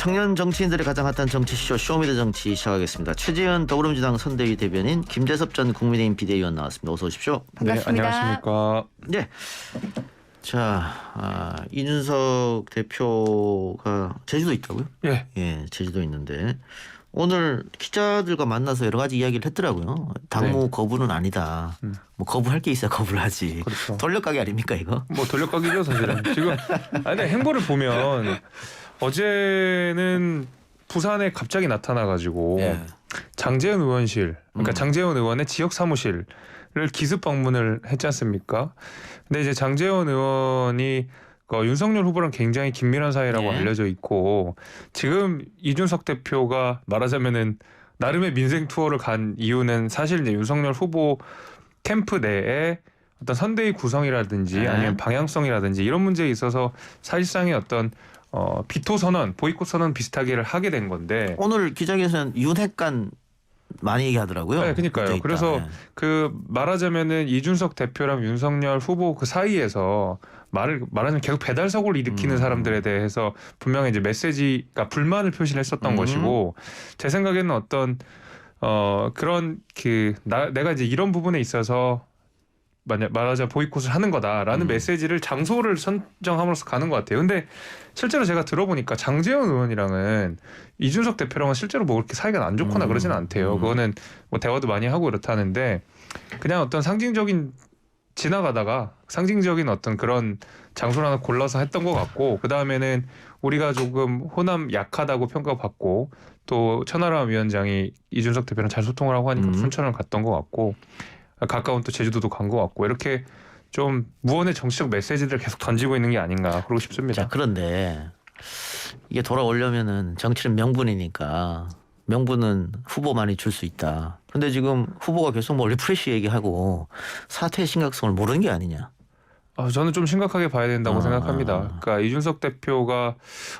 청년 정치인들의 가장 핫한 정치쇼 쇼미더 정치 시작하겠습니다. 최재현 더불어민주당 선대위 대변인, 김재섭 전 국민의힘 비대위원 나왔습니다. 어서 오십시오. 반갑습니다. 네, 안녕하십니까. 네. 자, 이준석 대표가 제주도 있다고요? 예. 예, 제주도 있는데 오늘 기자들과 만나서 여러 가지 이야기를 했더라고요. 당무 네. 거부는 아니다. 뭐 거부할 게 있어야 거부를 하지. 그렇죠. 돌려가기 아닙니까 이거? 뭐 돌려가기죠 사실은. 지금 근데 행보를 보면 어제는 부산에 갑자기 나타나가지고 예. 장제원 의원실, 그러니까 장제원 의원의 지역 사무실을 기습 방문을 했지 않습니까? 근데 이제 장제원 의원이 윤석열 후보랑 굉장히 긴밀한 사이라고 네. 알려져 있고, 지금 이준석 대표가 말하자면은 나름의 민생 투어를 간 이유는 사실 이제 윤석열 후보 캠프 내에 어떤 선대위 구성이라든지 네. 아니면 방향성이라든지 이런 문제에 있어서 사실상의 어떤 비토 선언, 보이콧 선언 비슷하게를 하게 된 건데. 오늘 기자회견에서는 윤핵관 많이 얘기하더라고요. 네, 그러니까요. 그래서 네. 그 말하자면은 이준석 대표랑 윤석열 후보 그 사이에서 말하자면 계속 배달사고를 일으키는 사람들에 대해서 분명히 이제 메시지가 불만을 표시를 했었던 것이고, 제 생각에는 어떤 그런 내가 이제 이런 부분에 있어서 말하자면 보이콧을 하는 거다라는 메시지를 장소를 선정함으로써 가는 것 같아요. 근데 실제로 제가 들어보니까 장제원 의원이랑은 이준석 대표랑은 실제로 뭐 그렇게 사이가 안 좋거나 그러지는 않대요. 그거는 뭐 대화도 많이 하고 그렇다는데, 그냥 어떤 상징적인 지나가다가 상징적인 어떤 그런 장소를 하나 골라서 했던 것 같고, 그 다음에는 우리가 조금 호남 약하다고 평가받고 또 천하람 위원장이 이준석 대표랑 잘 소통을 하고 하니까 순천을 갔던 것 같고, 가까운 또 제주도도 간 것 같고, 이렇게 좀 무언의 정치적 메시지들을 계속 던지고 있는 게 아닌가 그러고 싶습니다. 자, 그런데 이게 돌아오려면은 정치는 명분이니까 명분은 후보만이 줄 수 있다. 그런데 지금 후보가 계속 뭐 리프레시 얘기하고 사태의 심각성을 모르는 게 아니냐. 저는 좀 심각하게 봐야 된다고 생각합니다. 그러니까 이준석 대표가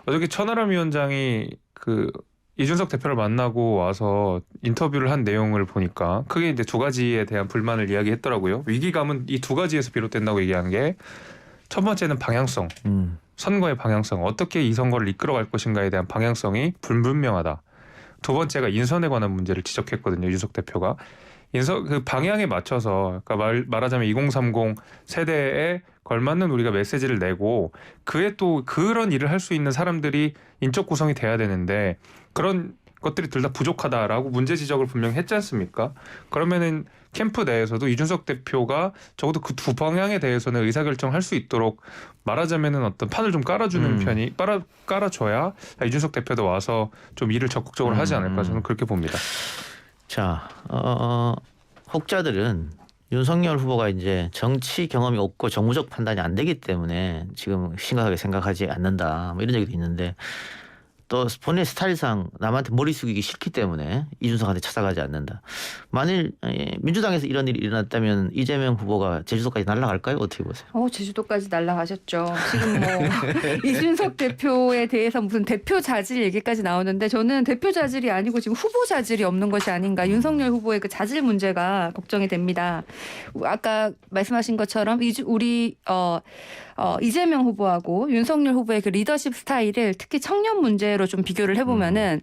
어저께 천하람 위원장이 이준석 대표를 만나고 와서 인터뷰를 한 내용을 보니까 크게 이제 두 가지에 대한 불만을 이야기했더라고요. 위기감은 이 두 가지에서 비롯된다고 얘기한 게, 첫 번째는 방향성, 선거의 방향성, 어떻게 이 선거를 이끌어갈 것인가에 대한 방향성이 불분명하다. 두 번째가 인선에 관한 문제를 지적했거든요. 이준석 대표가. 그 방향에 맞춰서, 그러니까 말하자면 2030 세대에 걸맞는 우리가 메시지를 내고, 그에 또 그런 일을 할 수 있는 사람들이 인적 구성이 돼야 되는데 그런 것들이 둘 다 부족하다라고 문제 지적을 분명히 했지 않습니까? 그러면은 캠프 내에서도 이준석 대표가 적어도 그 두 방향에 대해서는 의사결정을 할 수 있도록 말하자면은 어떤 판을 좀 깔아주는 편이 깔아줘야 이준석 대표도 와서 좀 일을 적극적으로 하지 않을까, 저는 그렇게 봅니다. 자, 혹자들은 윤석열 후보가 이제 정치 경험이 없고 정무적 판단이 안 되기 때문에 지금 심각하게 생각하지 않는다, 뭐 이런 얘기도 있는데, 또 본인의 스타일상 남한테 머리 숙이기 싫기 때문에 이준석한테 찾아가지 않는다. 만일 민주당에서 이런 일이 일어났다면 이재명 후보가 제주도까지 날아갈까요? 어떻게 보세요? 제주도까지 날아가셨죠. 지금 뭐 이준석 대표에 대해서 무슨 대표 자질 얘기까지 나오는데, 저는 대표 자질이 아니고 지금 후보 자질이 없는 것이 아닌가. 윤석열 후보의 그 자질 문제가 걱정이 됩니다. 아까 말씀하신 것처럼 우리 이재명 후보하고 윤석열 후보의 그 리더십 스타일을 특히 청년 문제로 좀 비교를 해보면은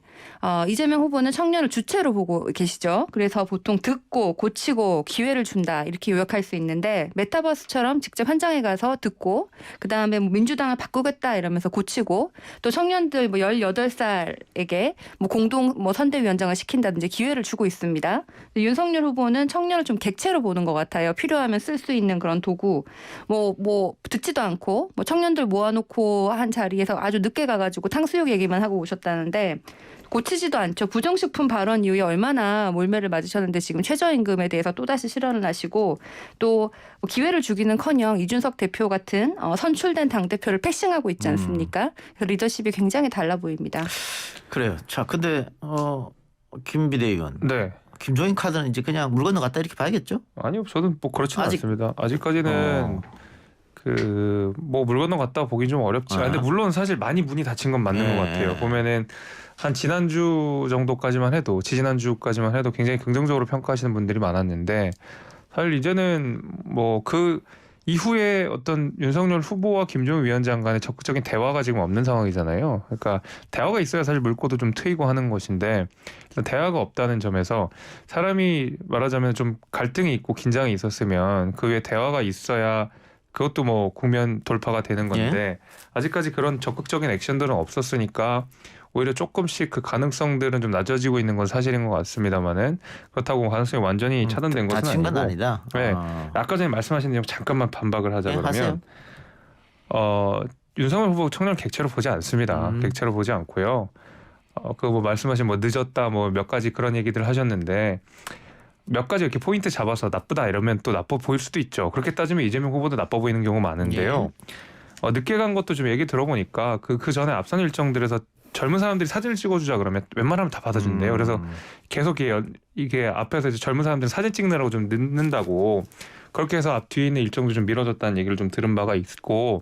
이재명 후보는 청년을 주체로 보고 계시죠. 그래서 보통 듣고 고치고 기회를 준다, 이렇게 요약할 수 있는데, 메타버스처럼 직접 현장에 가서 듣고 그다음에 뭐 민주당을 바꾸겠다 이러면서 고치고, 또 청년들 뭐 18살에게 뭐 공동 뭐 선대위원장을 시킨다든지 기회를 주고 있습니다. 윤석열 후보는 청년을 좀 객체로 보는 것 같아요. 필요하면 쓸 수 있는 그런 도구, 뭐 듣지도 않고 뭐 청년들 모아놓고 한 자리에서 아주 늦게 가가지고 탕수육 얘기만 하고 오셨다는데, 고치지도 않죠. 부정식품 발언 이후에 얼마나 몰매를 맞으셨는데 지금 최저임금에 대해서 또다시 실언을 하시고, 또 기회를 주기는커녕 이준석 대표 같은 선출된 당대표를 패싱하고 있지 않습니까? 그래서 리더십이 굉장히 달라 보입니다. 그래요. 자, 근데 김 비대위원. 네. 김종인 카드는 이제 그냥 물 건너갔다 이렇게 봐야겠죠? 아니요, 저는 뭐 그렇지는 않습니다. 아직까지는 뭐 물 건너갔다 보기 좀 어렵지만, 근데 물론 사실 많이 문이 닫힌 건 맞는 것 같아요. 보면은 한 지난주 정도까지만 해도, 지지난주까지만 해도 굉장히 긍정적으로 평가하시는 분들이 많았는데, 사실 이제는 뭐 이후에 어떤 윤석열 후보와 김종인 위원장 간의 적극적인 대화가 지금 없는 상황이잖아요. 그러니까 대화가 있어야 사실 물꼬도 좀 트이고 하는 것인데 일단 대화가 없다는 점에서 사람이 말하자면 좀 갈등이 있고 긴장이 있었으면 그 위에 대화가 있어야 그것도 뭐 국면 돌파가 되는 건데 아직까지 그런 적극적인 액션들은 없었으니까 오히려 조금씩 그 가능성들은 좀 낮아지고 있는 건 사실인 것 같습니다만은 그렇다고 가능성이 완전히 차단된 것은 다친 건 아니고. 아니다. 네. 아까 전에 말씀하신 내용 잠깐만 반박을 하자 그러면 하세요. 윤석열 후보 청년 객체로 보지 않습니다. 객체로 보지 않고요. 그 뭐 말씀하신 뭐 늦었다 뭐 몇 가지 그런 얘기들 하셨는데 몇 가지 이렇게 포인트 잡아서 나쁘다 이러면 또 나빠 보일 수도 있죠. 그렇게 따지면 이재명 후보도 나빠 보이는 경우 많은데요. 늦게 간 것도 좀 얘기 들어보니까 그 전에 앞선 일정들에서 젊은 사람들이 사진을 찍어주자 그러면 웬만하면 다 받아준대요. 그래서 계속 이게 앞에서 이제 젊은 사람들이 사진 찍느라고 좀 늦는다고 그렇게 해서 앞 뒤에 있는 일정도 좀 미뤄졌다는 얘기를 좀 들은 바가 있고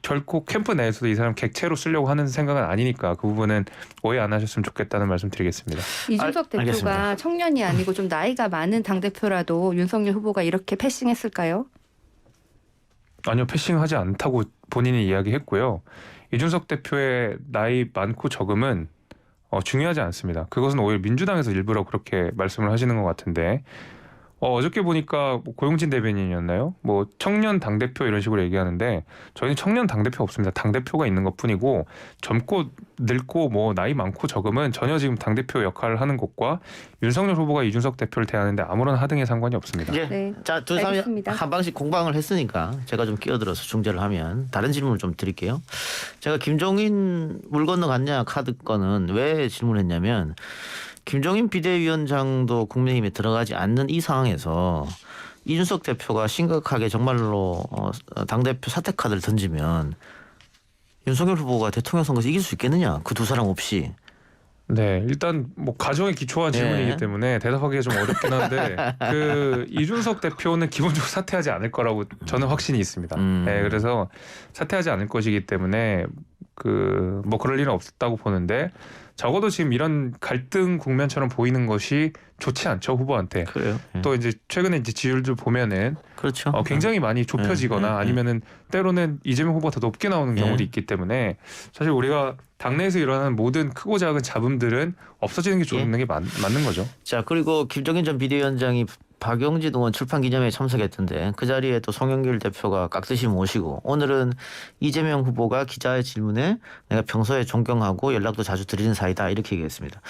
결코 캠프 내에서도 이 사람 객체로 쓰려고 하는 생각은 아니니까 그 부분은 오해 안 하셨으면 좋겠다는 말씀 드리겠습니다. 이준석 대표가 알겠습니다. 청년이 아니고 좀 나이가 많은 당대표라도 윤석열 후보가 이렇게 패싱했을까요? 아니요. 패싱하지 않다고 본인이 이야기했고요. 이준석 대표의 나이 많고 적음은 중요하지 않습니다. 그것은 오히려 민주당에서 일부러 그렇게 말씀을 하시는 것 같은데 어저께 보니까 뭐 고용진 대변인이었나요? 뭐 청년 당대표 이런 식으로 얘기하는데 저희는 청년 당대표 없습니다. 당대표가 있는 것뿐이고 젊고 늙고 뭐 나이 많고 적음은 전혀 지금 당대표 역할을 하는 것과 윤석열 후보가 이준석 대표를 대하는데 아무런 하등의 상관이 없습니다. 네, 자, 두 사람이 알겠습니다. 한 방씩 공방을 했으니까 제가 좀 끼어들어서 중재를 하면 다른 질문을 좀 드릴게요. 제가 김종인 물 건너갔냐 카드 건은 왜 질문했냐면 김종인 비대위원장도 국민의힘에 들어가지 않는 이 상황에서 이준석 대표가 심각하게 정말로 당대표 사퇴 카드를 던지면 윤석열 후보가 대통령 선거에서 이길 수 있겠느냐? 그 두 사람 없이. 네, 일단 뭐 가정에 기초한 질문이기 때문에 대답하기가 좀 어렵긴 한데 그 이준석 대표는 기본적으로 사퇴하지 않을 거라고 저는 확신이 있습니다. 네, 그래서 사퇴하지 않을 것이기 때문에 그 뭐 그럴 일은 없었다고 보는데 적어도 지금 이런 갈등 국면처럼 보이는 것이 좋지 않죠 후보한테. 그래요. 또 이제 최근에 이제 지지율들 보면은 그렇죠. 굉장히 많이 좁혀지거나 아니면은 때로는 이재명 후보가 더 높게 나오는 경우도 있기 때문에 사실 우리가 당내에서 일어나는 모든 크고 작은 잡음들은 없어지는 게 좋은 게 맞는 거죠. 자, 그리고 김종인 전 비대위원장이 박용진 의원 출판 기념회에 참석했던데 그 자리에 또 송영길 대표가 깍듯이 모시고 오늘은 이재명 후보가 기자의 질문에 내가 평소에 존경하고 연락도 자주 드리는 사이다 이렇게 얘기했습니다.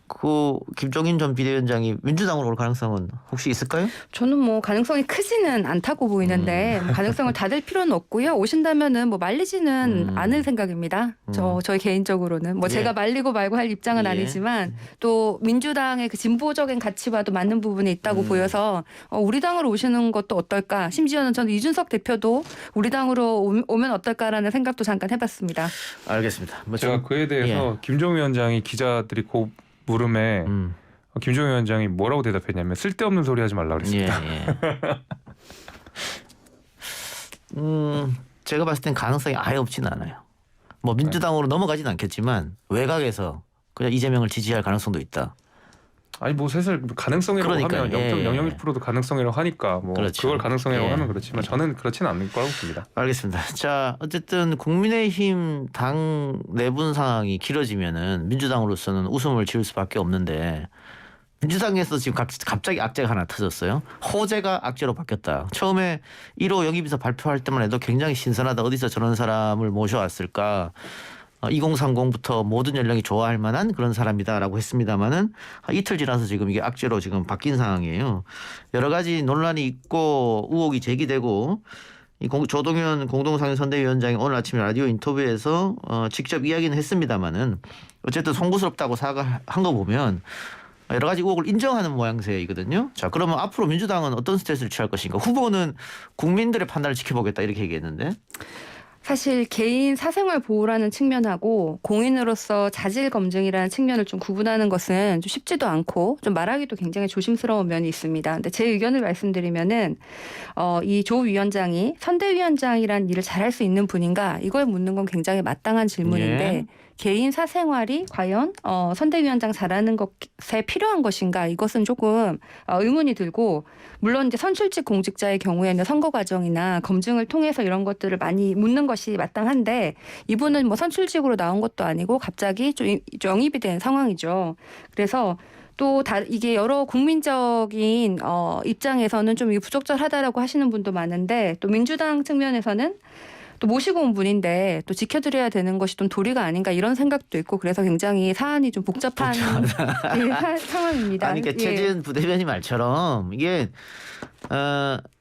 그 김종인 전 비대위원장이 민주당으로 올 가능성은 혹시 있을까요? 저는 뭐 가능성이 크지는 않다고 보이는데 뭐 가능성을 닫을 필요는 없고요. 오신다면은 뭐 말리지는 않을 생각입니다. 저희 개인적으로는 뭐 제가 말리고 말고 할 입장은 아니지만 또 민주당의 그 진보적인 가치와도 맞는 부분이 있다고 보여서 우리 당으로 오시는 것도 어떨까. 심지어는 저는 이준석 대표도 우리 당으로 오면 어떨까라는 생각도 잠깐 해봤습니다. 알겠습니다. 뭐 제가 그에 대해서 김종인 위원장이 기자들이 고 물음에 김종인 위원장이 뭐라고 대답했냐면 쓸데없는 소리 하지 말라고 그랬습니다. 제가 봤을 땐 가능성이 아예 없지는 않아요. 뭐 민주당으로 넘어가진 않겠지만 외곽에서 그냥 이재명을 지지할 가능성도 있다. 아니 뭐 사실 가능성이라고 그러니까요. 하면 0.001%도 가능성이라고 하니까 뭐 그렇죠. 그걸 가능성이라고 예. 하면 그렇지만 저는 그렇지는 않을 거라고 봅니다. 알겠습니다. 자, 어쨌든 국민의힘 당 내분 상황이 길어지면은 민주당으로서는 웃음을 지을 수밖에 없는데 민주당에서 지금 갑자기 악재가 하나 터졌어요. 호재가 악재로 바뀌었다. 처음에 1호 영입에서 발표할 때만 해도 굉장히 신선하다. 어디서 저런 사람을 모셔왔을까. 2030부터 모든 연령이 좋아할 만한 그런 사람이다라고 했습니다마는 이틀 지나서 지금 이게 악재로 지금 바뀐 상황이에요. 여러 가지 논란이 있고 의혹이 제기되고 조동현 공동상임선대위원장이 오늘 아침에 라디오 인터뷰에서 직접 이야기는 했습니다마는 어쨌든 송구스럽다고 사과한 거 보면 여러 가지 의혹을 인정하는 모양새이거든요. 자, 그러면 앞으로 민주당은 어떤 스탠스를 취할 것인가? 후보는 국민들의 판단을 지켜보겠다 이렇게 얘기했는데. 사실 개인 사생활 보호라는 측면하고 공인으로서 자질 검증이라는 측면을 좀 구분하는 것은 좀 쉽지도 않고 좀 말하기도 굉장히 조심스러운 면이 있습니다. 근데 제 의견을 말씀드리면은 이 조 위원장이 선대위원장이란 일을 잘할 수 있는 분인가 이걸 묻는 건 굉장히 마땅한 질문인데 예. 개인 사생활이 과연 선대위원장 잘하는 것에 필요한 것인가 이것은 조금 의문이 들고 물론 이제 선출직 공직자의 경우에는 선거 과정이나 검증을 통해서 이런 것들을 많이 묻는 것이 마땅한데 이분은 뭐 선출직으로 나온 것도 아니고 갑자기 좀 영입이 된 상황이죠. 그래서 또 이게 여러 국민적인 입장에서는 좀 이게 부적절하다라고 하시는 분도 많은데 또 민주당 측면에서는 또 모시고 온 분인데 또 지켜드려야 되는 것이 좀 도리가 아닌가 이런 생각도 있고 그래서 굉장히 사안이 좀 복잡한 예, 상황입니다. 아니, 그러니까 예. 최지은 부대변인 말처럼 이게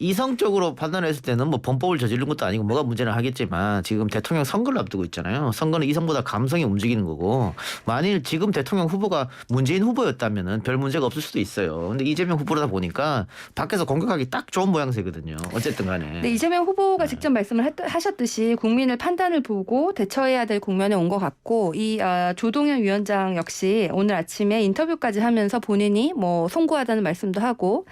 이성적으로 판단했을 때는 뭐 범법을 저지른 것도 아니고 뭐가 문제는 하겠지만 지금 대통령 선거를 앞두고 있잖아요. 선거는 이성보다 감성이 움직이는 거고 만일 지금 대통령 후보가 문재인 후보였다면은 별 문제가 없을 수도 있어요. 근데 이재명 후보다 보니까 밖에서 공격하기 딱 좋은 모양새거든요. 어쨌든 간에. 네, 이재명 후보가 직접 말씀을 하셨듯이 국민을 판단을 보고 대처해야 될 국면에 온 것 같고 이 조동현 위원장 역시 오늘 아침에 인터뷰까지 하면서 본인이 뭐 송구하다는 말씀도 하고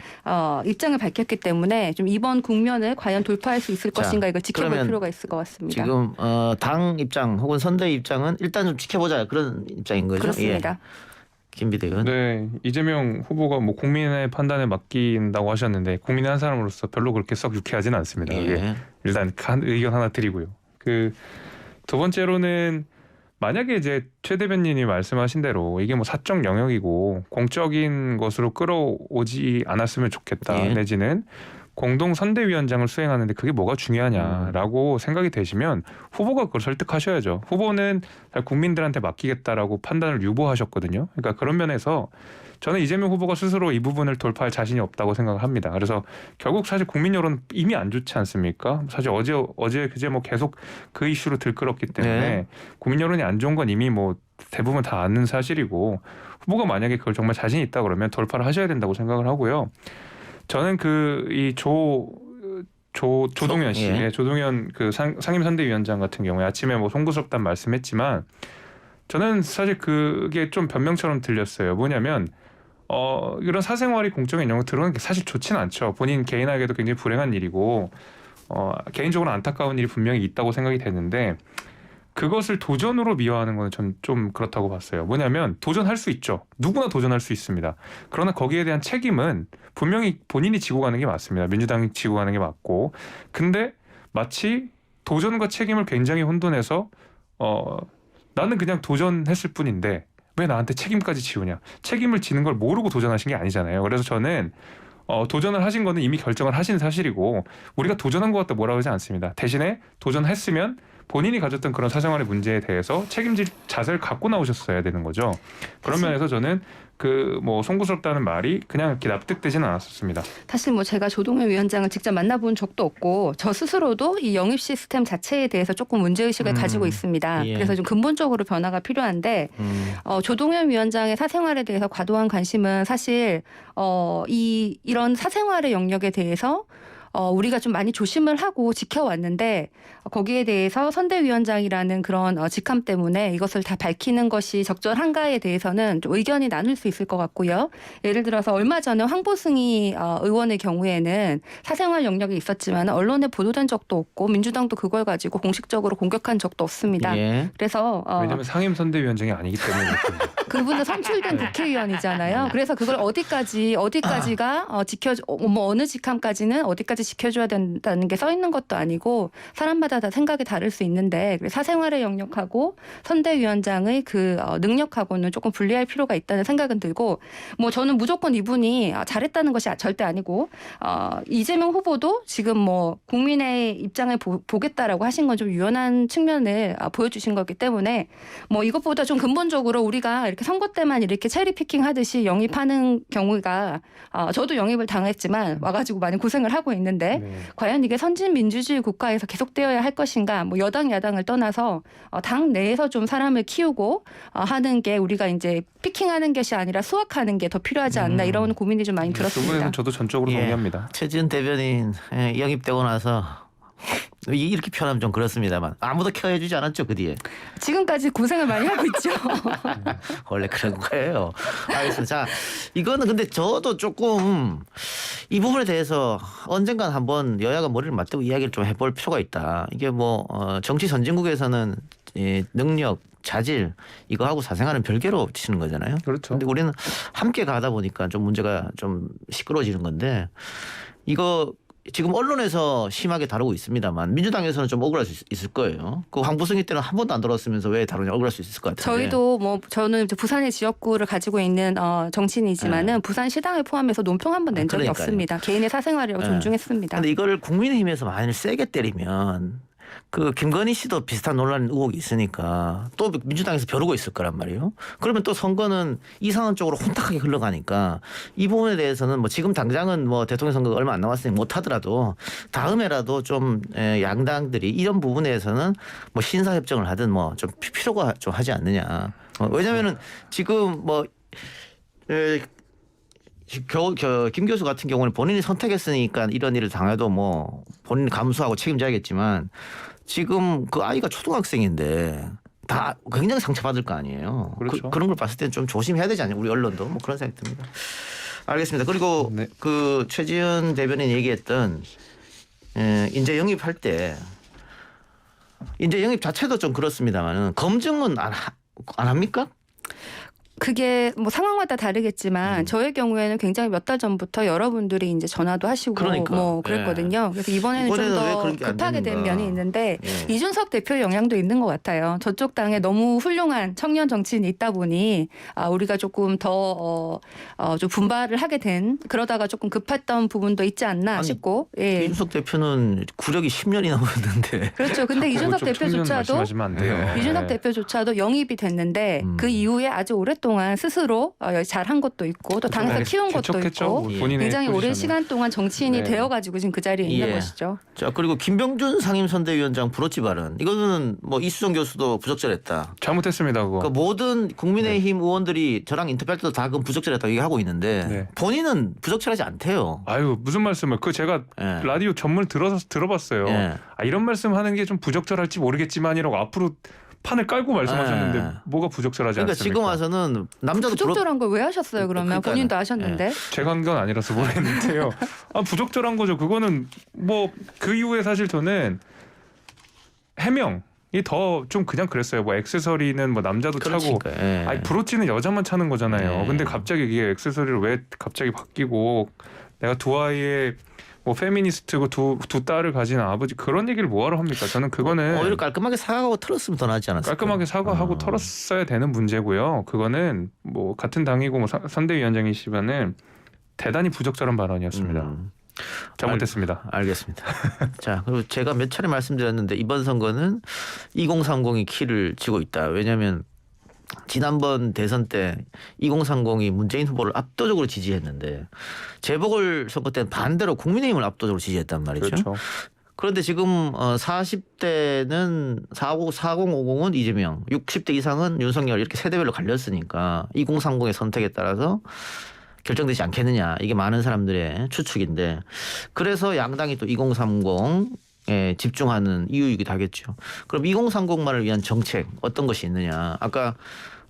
입장을 밝혔기 때문에 좀 이번 국면을 과연 돌파할 수 있을 자, 것인가 이걸 지켜볼 그러면 필요가 있을 것 같습니다. 지금 당 입장 혹은 선대 입장은 일단 좀 지켜보자 그런 입장인 거죠. 그렇습니다. 예. 김 비대위원. 네, 이재명 후보가 뭐 국민의 판단에 맡긴다고 하셨는데 국민의 한 사람으로서 별로 그렇게 썩 유쾌하지는 않습니다. 예. 예. 일단 의견 하나 드리고요. 두 번째로는 만약에 이제 최 대변인이 말씀하신 대로 이게 뭐 사적 영역이고 공적인 것으로 끌어오지 않았으면 좋겠다. 예. 내지는 공동 선대위원장을 수행하는데 그게 뭐가 중요하냐라고 생각이 되시면 후보가 그걸 설득하셔야죠. 후보는 국민들한테 맡기겠다라고 판단을 유보하셨거든요. 그러니까 그런 면에서 저는 이재명 후보가 스스로 이 부분을 돌파할 자신이 없다고 생각을 합니다. 그래서 결국 사실 국민 여론 이미 안 좋지 않습니까? 사실 어제 그제 뭐 계속 그 이슈로 들끓었기 때문에 네. 국민 여론이 안 좋은 건 이미 뭐 대부분 다 아는 사실이고 후보가 만약에 그걸 정말 자신 있다 그러면 돌파를 하셔야 된다고 생각을 하고요. 저는 조동현 씨, 예. 조동현 그 상임선대위원장 같은 경우에 아침에 뭐 송구스럽다는 말씀했지만 저는 사실 그게 좀 변명처럼 들렸어요. 뭐냐면 이런 사생활이 공적인 영역에 들어가는 게 사실 좋지는 않죠. 본인 개인에게도 굉장히 불행한 일이고 개인적으로 안타까운 일이 분명히 있다고 생각이 되는데 그것을 도전으로 미화하는 건 전 좀 그렇다고 봤어요. 뭐냐면 도전할 수 있죠. 누구나 도전할 수 있습니다. 그러나 거기에 대한 책임은 분명히 본인이 지고 가는 게 맞습니다. 민주당이 지고 가는 게 맞고. 근데 마치 도전과 책임을 굉장히 혼돈해서 나는 그냥 도전했을 뿐인데 왜 나한테 책임까지 지우냐. 책임을 지는 걸 모르고 도전하신 게 아니잖아요. 그래서 저는 도전을 하신 거는 이미 결정을 하신 사실이고 우리가 도전한 것 같다 뭐라고 하지 않습니다. 대신에 도전했으면 본인이 가졌던 그런 사생활의 문제에 대해서 책임질 자세를 갖고 나오셨어야 되는 거죠. 그런 면에서 저는 뭐 송구스럽다는 말이 그냥 이렇게 납득되지는 않았었습니다. 사실 뭐 제가 조동현 위원장을 직접 만나본 적도 없고 저 스스로도 이 영입 시스템 자체에 대해서 조금 문제의식을 가지고 있습니다. 예. 그래서 좀 근본적으로 변화가 필요한데 조동현 위원장의 사생활에 대해서 과도한 관심은 사실 이런 사생활의 영역에 대해서 우리가 좀 많이 조심을 하고 지켜왔는데 거기에 대해서 선대위원장이라는 그런 직함 때문에 이것을 다 밝히는 것이 적절한가에 대해서는 좀 의견이 나눌 수 있을 것 같고요. 예를 들어서 얼마 전에 황보승희 의원의 경우에는 사생활 영역이 있었지만 언론에 보도된 적도 없고 민주당도 그걸 가지고 공식적으로 공격한 적도 없습니다. 예. 그래서 왜냐하면 상임선대위원장이 아니기 때문에 그렇습니다. 그분은 선출된 국회의원이잖아요. 그래서 그걸 어디까지가 어느 직함까지는 어디까지 지켜줘야 된다는 게 써 있는 것도 아니고 사람마다 다 생각이 다를 수 있는데 사생활의 영역하고 선대위원장의 그 능력하고는 조금 분리할 필요가 있다는 생각은 들고 뭐 저는 무조건 이분이 잘했다는 것이 절대 아니고 이재명 후보도 지금 뭐 국민의 입장을 보겠다라고 하신 건 좀 유연한 측면을 보여주신 거기 때문에 뭐 이것보다 좀 근본적으로 우리가 이렇게 선거 때만 이렇게 체리피킹 하듯이 영입하는 경우가 저도 영입을 당했지만 와가지고 많이 고생을 하고 있는데 네. 과연 이게 선진 민주주의 국가에서 계속되어야 할 것인가 뭐 여당 야당을 떠나서 당 내에서 좀 사람을 키우고 하는 게 우리가 이제 피킹하는 것이 아니라 수확하는 게 더 필요하지 않나 이런 고민이 좀 많이 그 부분에서 들었습니다. 저도 전적으로 예. 동의합니다. 최지은 대변인 영입되고 나서 이렇게 표현하면 좀 그렇습니다만 아무도 케어해주지 않았죠 그 뒤에. 지금까지 고생을 많이 하고 있죠. 원래 그런 거예요. 알겠습니다. 자, 이거는 근데 저도 조금 이 부분에 대해서 언젠간 한번 여야가 머리를 맞대고 이야기를 좀 해볼 필요가 있다. 이게 뭐 정치 선진국에서는 이 능력, 자질 이거하고 사생활은 별개로 치는 거잖아요. 그렇죠. 근데 우리는 함께 가다 보니까 좀 문제가 좀 시끄러워지는 건데 이거 지금 언론에서 심하게 다루고 있습니다만 민주당에서는 좀 억울할 수 있을 거예요. 그 황보승이 때는 한 번도 안 다뤘으면서 왜 다루냐 억울할 수 있을 것 같아요. 저희도 뭐 저는 이제 부산의 지역구를 가지고 있는 정치인이지만은 부산 시당을 포함해서 논평 한 번 낸 적이 그러니까요. 없습니다. 개인의 사생활이라고 존중했습니다. 근데 이거를 국민의힘에서 만일 세게 때리면 그 김건희 씨도 비슷한 논란 의혹이 있으니까 또 민주당에서 벼르고 있을 거란 말이에요. 그러면 또 선거는 이상한 쪽으로 혼탁하게 흘러가니까 이 부분에 대해서는 뭐 지금 당장은 뭐 대통령 선거가 얼마 안 남았으니 못 하더라도 다음에라도 좀 양당들이 이런 부분에서는 뭐 신사 협정을 하든 뭐 좀 필요가 좀 하지 않느냐. 왜냐면은 지금 뭐 김 교수 같은 경우는 본인이 선택했으니까 이런 일을 당해도 뭐 본인이 감수하고 책임져야겠지만 지금 그 아이가 초등학생인데 다 굉장히 상처받을 거 아니에요. 그렇죠. 그런 걸 봤을 때는 좀 조심해야 되지 않냐 우리 언론도 뭐 그런 생각이 듭니다. 알겠습니다. 그리고 네. 그 최지은 대변인 얘기했던 인재 영입할 때 인재 영입 자체도 좀 그렇습니다만은 검증은 안 합니까? 그게 뭐 상황마다 다르겠지만 저의 경우에는 굉장히 몇 달 전부터 여러분들이 이제 전화도 하시고 그러니까. 뭐 그랬거든요. 그래서 이번에는 좀 이번에는 왜 더 그런 게안 급하게 된 되는가. 면이 있는데 예. 이준석 대표 영향도 있는 것 같아요. 저쪽 당에 너무 훌륭한 청년 정치인이 있다 보니 우리가 조금 더 좀 분발을 하게 된 그러다가 조금 급했던 부분도 있지 않나 아니, 싶고. 예. 이준석 대표는 구력이 10년이 넘었는데 그렇죠. 근데 이준석 좀 청년 대표조차도 말씀하시면 안 돼요. 이준석 대표조차도 영입이 됐는데 그 이후에 아주 오랫동안 스스로 잘한 것도 있고 또 당에서 키운 것도 개척했죠. 있고 예. 본인의 굉장히 오랜 포지션을. 시간 동안 정치인이 네. 되어가지고 지금 그 자리에 있는 예. 것이죠. 자 그리고 김병준 상임선대위원장 브로치 발언 이거는 뭐 이수정 교수도 부적절했다. 잘못했습니다 그거. 그러니까 모든 국민의힘 의원들이 저랑 인터뷰할 때도 다 그건 부적절했다고 얘기하고 있는데 네. 본인은 부적절하지 않대요. 아유 무슨 말씀을 그 제가 예. 라디오 전문 들어봤어요. 예. 이런 말씀하는 게 좀 부적절할지 모르겠지만이라고 앞으로 판을 깔고 말씀하셨는데 예. 뭐가 부적절하지 그러니까 않습니까? 지금 와서는 남자도 부적절한 걸 왜 하셨어요? 그러면 그러니까는. 본인도 하셨는데. 제가 한 건 아니라서 모르겠는데요. 부적절한 거죠. 그거는 뭐 그 이후에 사실 저는 해명이 더 좀 그냥 그랬어요. 뭐 액세서리는 뭐 남자도 차고 그러니까. 예. 아니 브로치는 여자만 차는 거잖아요. 네. 근데 갑자기 이게 액세서리를 왜 갑자기 바뀌고 내가 두 아이의 뭐 페미니스트고 두 딸을 가진 아버지 그런 얘기를 뭐하러 합니까? 저는 그거는 오히려 깔끔하게 사과하고 털었으면 더 낫지 않았을까? 깔끔하게 사과하고 털었어야 되는 문제고요. 그거는 뭐 같은 당이고 뭐 선대위원장이시면은 대단히 부적절한 발언이었습니다. 잘못했습니다. 알겠습니다. 자, 그리고 제가 몇 차례 말씀드렸는데 이번 선거는 2030이 키를 쥐고 있다. 왜냐하면 지난번 대선 때 2030이 문재인 후보를 압도적으로 지지했는데 재보궐 선거 때는 반대로 국민의힘을 압도적으로 지지했단 말이죠. 그렇죠. 그런데 지금 40대는 4050은 이재명, 60대 이상은 윤석열 이렇게 세대별로 갈렸으니까 2030의 선택에 따라서 결정되지 않겠느냐 이게 많은 사람들의 추측인데 그래서 양당이 또 2030에 집중하는 이유이기도 하겠죠. 그럼 2030만을 위한 정책 어떤 것이 있느냐. 아까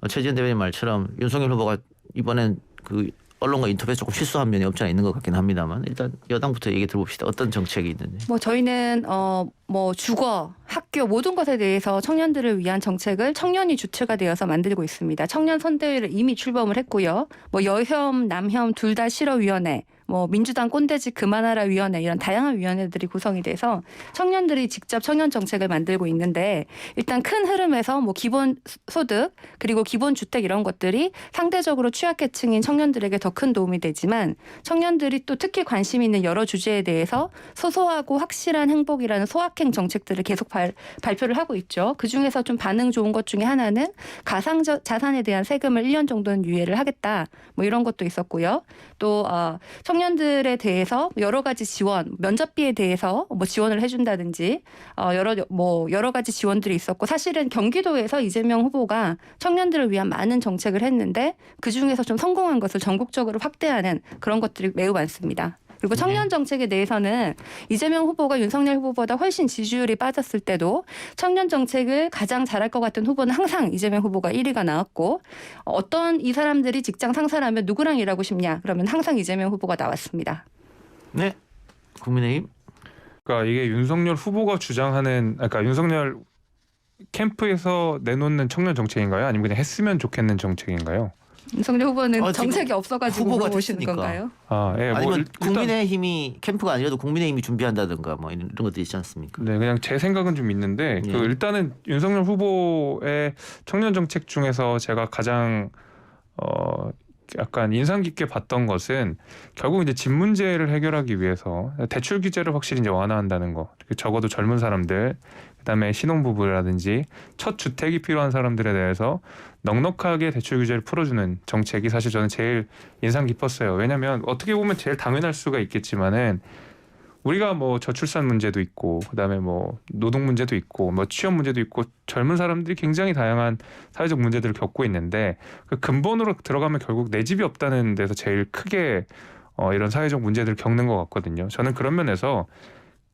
최지은 대변인 말처럼 윤석열 후보가 이번엔 그 언론과 인터뷰에서 조금 실수한 면이 없지 않아 있는 것 같긴 합니다만 일단 여당부터 얘기 들어봅시다. 어떤 정책이 있는지. 뭐 저희는 뭐 주거, 학교 모든 것에 대해서 청년들을 위한 정책을 청년이 주체가 되어서 만들고 있습니다. 청년 선대위를 이미 출범을 했고요. 뭐 여혐, 남혐 둘 다 싫어위원회, 뭐 민주당 꼰대짓 그만하라 위원회 이런 다양한 위원회들이 구성이 돼서 청년들이 직접 청년 정책을 만들고 있는데 일단 큰 흐름에서 뭐 기본 소득 그리고 기본 주택 이런 것들이 상대적으로 취약계층인 청년들에게 더 큰 도움이 되지만 청년들이 또 특히 관심 있는 여러 주제에 대해서 소소하고 확실한 행복이라는 소확행 정책들을 계속 발표를 하고 있죠. 그중에서 좀 반응 좋은 것 중에 하나는 가상자산에 대한 세금을 1년 정도는 유예를 하겠다. 뭐 이런 것도 있었고요. 또 청년들에 대해서 여러 가지 지원, 면접비에 대해서 뭐 지원을 해준다든지 여러 가지 지원들이 있었고 사실은 경기도에서 이재명 후보가 청년들을 위한 많은 정책을 했는데 그 중에서 좀 성공한 것을 전국적으로 확대하는 그런 것들이 매우 많습니다. 그리고 청년 정책에 대해서는 이재명 후보가 윤석열 후보보다 훨씬 지지율이 빠졌을 때도 청년 정책을 가장 잘할 것 같은 후보는 항상 이재명 후보가 1위가 나왔고 어떤 이 사람들이 직장 상사라면 누구랑 일하고 싶냐 그러면 항상 이재명 후보가 나왔습니다. 네, 국민의힘. 그러니까 이게 윤석열 후보가 주장하는, 그러니까 윤석열 캠프에서 내놓는 청년 정책인가요? 아니면 그냥 했으면 좋겠는 정책인가요? 윤석열 후보는 지금 정책이 없어가지고 후보가 물어보시는 됐으니까. 건가요? 아, 예, 아니면 일단 국민의힘이 캠프가 아니라도 국민의힘이 준비한다든가 뭐 이런 것도 있지 않습니까? 네, 그냥 제 생각은 좀 있는데 예. 그 일단은 윤석열 후보의 청년 정책 중에서 제가 가장 약간 인상 깊게 봤던 것은 결국 이제 집 문제를 해결하기 위해서 대출 규제를 확실히 이제 완화한다는 거. 적어도 젊은 사람들, 그다음에 신혼부부라든지 첫 주택이 필요한 사람들에 대해서 넉넉하게 대출 규제를 풀어주는 정책이 사실 저는 제일 인상 깊었어요. 왜냐하면 어떻게 보면 제일 당연할 수가 있겠지만은 우리가 뭐 저출산 문제도 있고 그다음에 뭐 노동 문제도 있고 뭐 취업 문제도 있고 젊은 사람들이 굉장히 다양한 사회적 문제들을 겪고 있는데 그 근본으로 들어가면 결국 내 집이 없다는 데서 제일 크게 이런 사회적 문제들을 겪는 것 같거든요. 저는 그런 면에서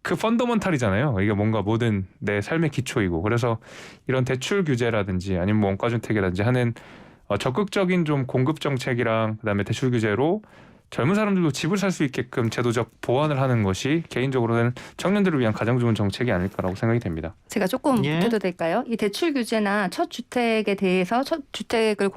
그 펀더먼탈이잖아요. 이게 뭔가 모든 내 삶의 기초이고 그래서 이런 대출 규제라든지 아니면 뭐 원가준택이라든지 하는 적극적인 좀 공급 정책이랑 그다음에 대출 규제로 젊은 사람들도 집을 살 수 있게끔 제도적 보완을 하는 것이 개인적으로는 청년들을 위한 가장 좋은 정책이 아닐까라고 생각이 됩니다. 제가 조금 예. 보태도 될까요? 이 대출 규제나 첫 주택에 대해서 첫 주택을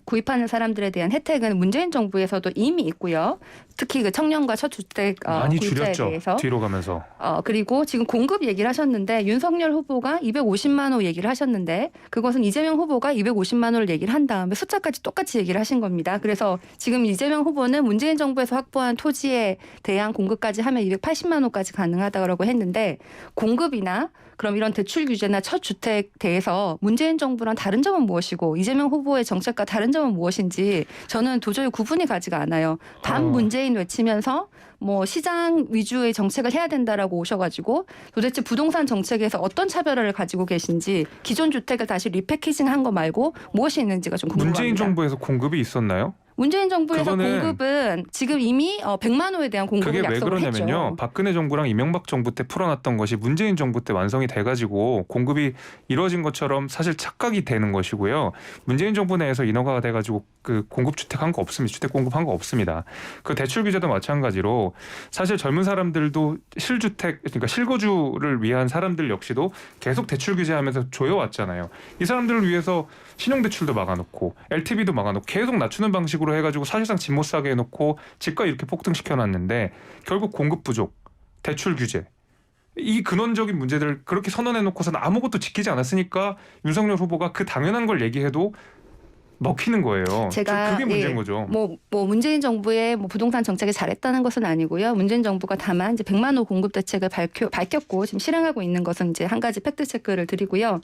구입하는 사람들에 대한 혜택은 문재인 정부에서도 이미 있고요. 특히 그 청년과 첫 주택 많이 구입자에 줄였죠. 대해서 뒤로 가면서. 그리고 지금 공급 얘기를 하셨는데 윤석열 후보가 250만 호 얘기를 하셨는데 그것은 이재명 후보가 250만 호를 얘기를 한 다음에 숫자까지 똑같이 얘기를 하신 겁니다. 그래서 지금 이재명 후보는 문재인 정부에서 확보한 토지에 대한 공급까지 하면 280만 호까지 가능하다고 했는데 공급이나 그럼 이런 대출 규제나 첫 주택 대해서 문재인 정부랑 다른 점은 무엇이고 이재명 후보의 정책과 다른 점은 무엇인지 저는 도저히 구분이 가지가 않아요. 반 문재인 외치면서 뭐 시장 위주의 정책을 해야 된다라고 오셔가지고 도대체 부동산 정책에서 어떤 차별화를 가지고 계신지 기존 주택을 다시 리패키징한 거 말고 무엇이 있는지가 좀 궁금합니다. 문재인 정부에서 공급이 있었나요? 문재인 정부에서 그거는 공급은 지금 이미 100만 호에 대한 공급을 그게 왜 약속을 그러냐면요. 했죠. 박근혜 정부랑 이명박 정부 때 풀어놨던 것이 문재인 정부 때 완성이 돼가지고 공급이 이루어진 것처럼 사실 착각이 되는 것이고요. 문재인 정부 내에서 인허가가 돼가지고 그 공급 주택 한 거 없습니다. 주택 공급한 거 없습니다. 그 대출 규제도 마찬가지로 사실 젊은 사람들도 실주택 그러니까 실거주를 위한 사람들 역시도 계속 대출 규제하면서 조여왔잖아요. 이 사람들을 위해서 신용대출도 막아놓고 LTV도 막아놓고 계속 낮추는 방식으로 해가지고 사실상 집 못 사게 해놓고 집가 이렇게 폭등시켜놨는데 결국 공급 부족, 대출 규제 이 근원적인 문제들을 그렇게 선언해놓고서는 아무것도 지키지 않았으니까 윤석열 후보가 그 당연한 걸 얘기해도 먹히는 거예요. 제가 그게 문제인 거죠. 뭐 문재인 정부의 부동산 정책이 잘했다는 것은 아니고요. 문재인 정부가 다만 이제 100만 호 공급 대책을 밝혔고 지금 실행하고 있는 것은 이제 한 가지 팩트 체크를 드리고요.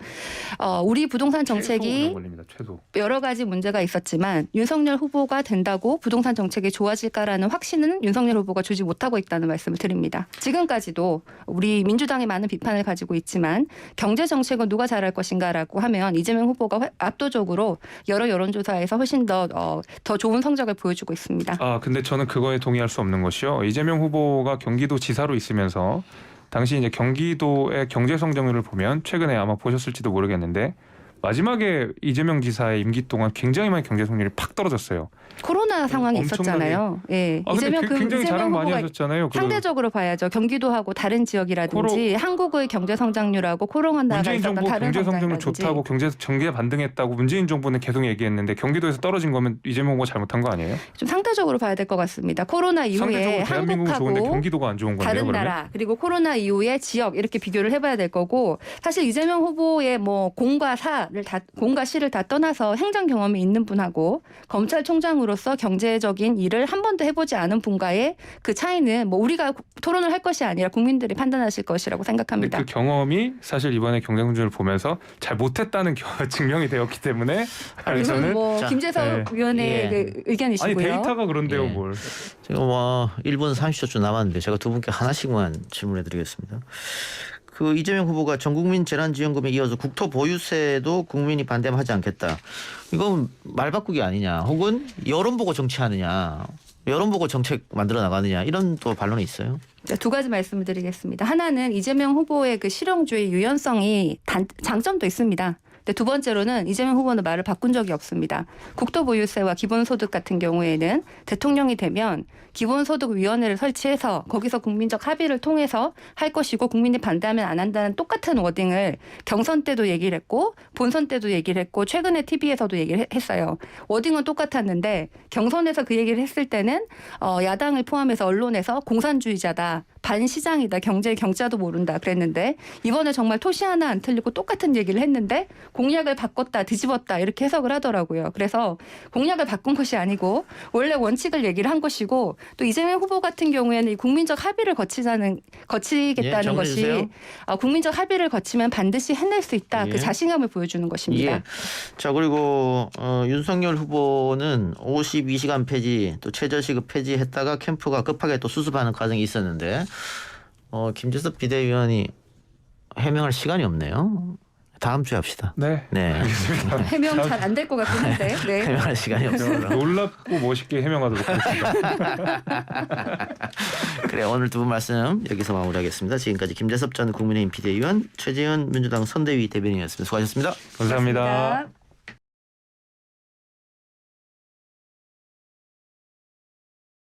우리 부동산 정책이 최소. 여러 가지 문제가 있었지만 윤석열 후보가 된다고 부동산 정책이 좋아질까라는 확신은 윤석열 후보가 주지 못하고 있다는 말씀을 드립니다. 지금까지도 우리 민주당이 많은 비판을 가지고 있지만 경제 정책은 누가 잘할 것인가라고 하면 이재명 후보가 압도적으로 여러 여론조사에서 훨씬 더 좋은 성적을 보여주고 있습니다. 근데 저는 그거에 동의할 수 없는 것이요. 이재명 후보가 경기도 지사로 있으면서 당시 이제 경기도의 경제 성장률을 보면 최근에 아마 보셨을지도 모르겠는데 마지막에 이재명 지사의 임기 동안 굉장히 많이 경제 성장률이 팍 떨어졌어요. 코로나 상황이 있었잖아요. 예. 이재명 굉장히 자랑 많이 후보가 하셨잖아요. 상대적으로 봐야죠. 경기도하고 다른 지역이라든지 한국의 경제 성장률하고 코로나가 문재인 있었던 정부 다른 경제 성장률 좋다고 경제 반등했다고 문재인 정부는 계속 얘기했는데 경기도에서 떨어진 거면 이재명 후보가 잘못한 거 아니에요? 좀 상대적으로 봐야 될 것 같습니다. 코로나 이후에 상대적으로 대한민국은 좋은데 한국하고 경기도가 안 좋은 건데요. 다른 그러면? 나라 그리고 코로나 이후의 지역 이렇게 비교를 해봐야 될 거고 사실 이재명 후보의 공과 시를 다 떠나서 행정 경험이 있는 분하고 검찰총장으로서 경제적인 일을 한 번도 해보지 않은 분과의 그 차이는 우리가 토론을 할 것이 아니라 국민들이 판단하실 것이라고 생각합니다. 근데 그 경험이 사실 이번에 경제 성장률을 보면서 잘 못했다는 증명이 되었기 때문에 저는 김재석 위원의 그 의견이시고요. 아니 데이터가 그런데요, 예. 뭘? 제가 1분 30초쯤 남았는데 제가 두 분께 하나씩만 질문해드리겠습니다. 그 이재명 후보가 전국민 재난지원금에 이어서 국토보유세도 국민이 반대하면 하지 않겠다. 이건 말 바꾸기 아니냐? 혹은 여론 보고 정치하느냐? 여론 보고 정책 만들어 나가느냐 이런 또 반론이 있어요. 두 가지 말씀을 드리겠습니다. 하나는 이재명 후보의 그 실용주의 유연성이 장점도 있습니다. 근데 두 번째로는 이재명 후보는 말을 바꾼 적이 없습니다. 국토보유세와 기본소득 같은 경우에는 대통령이 되면 기본소득위원회를 설치해서 거기서 국민적 합의를 통해서 할 것이고 국민이 반대하면 안 한다는 똑같은 워딩을 경선 때도 얘기를 했고 본선 때도 얘기를 했고 최근에 TV에서도 얘기를 했어요. 워딩은 똑같았는데 경선에서 그 얘기를 했을 때는 야당을 포함해서 언론에서 공산주의자다. 반시장이다. 경자도 모른다. 그랬는데 이번에 정말 토시 하나 안 틀리고 똑같은 얘기를 했는데 공약을 바꿨다. 뒤집었다. 이렇게 해석을 하더라고요. 그래서 공약을 바꾼 것이 아니고 원래 원칙을 얘기를 한 것이고 또 이재명 후보 같은 경우에는 이 국민적 합의를 거치겠다는 예, 것이 국민적 합의를 거치면 반드시 해낼 수 있다. 예. 그 자신감을 보여주는 것입니다. 예. 자 그리고 윤석열 후보는 52시간 폐지 또 최저시급 폐지했다가 캠프가 급하게 또 수습하는 과정이 있었는데 김재섭 비대위원이 해명할 시간이 없네요. 다음 주에 합시다. 네. 네. 해명 잘 안 될 것 같긴 한데. 네. 해명할 시간이 없어요. 놀랍고 멋있게 해명하도록 하겠습니다. 그래 오늘 두 분 말씀 여기서 마무리하겠습니다. 지금까지 김재섭 전 국민의힘 비대위원 최재현 민주당 선대위 대변인이었습니다. 수고하셨습니다. 감사합니다. 고맙습니다.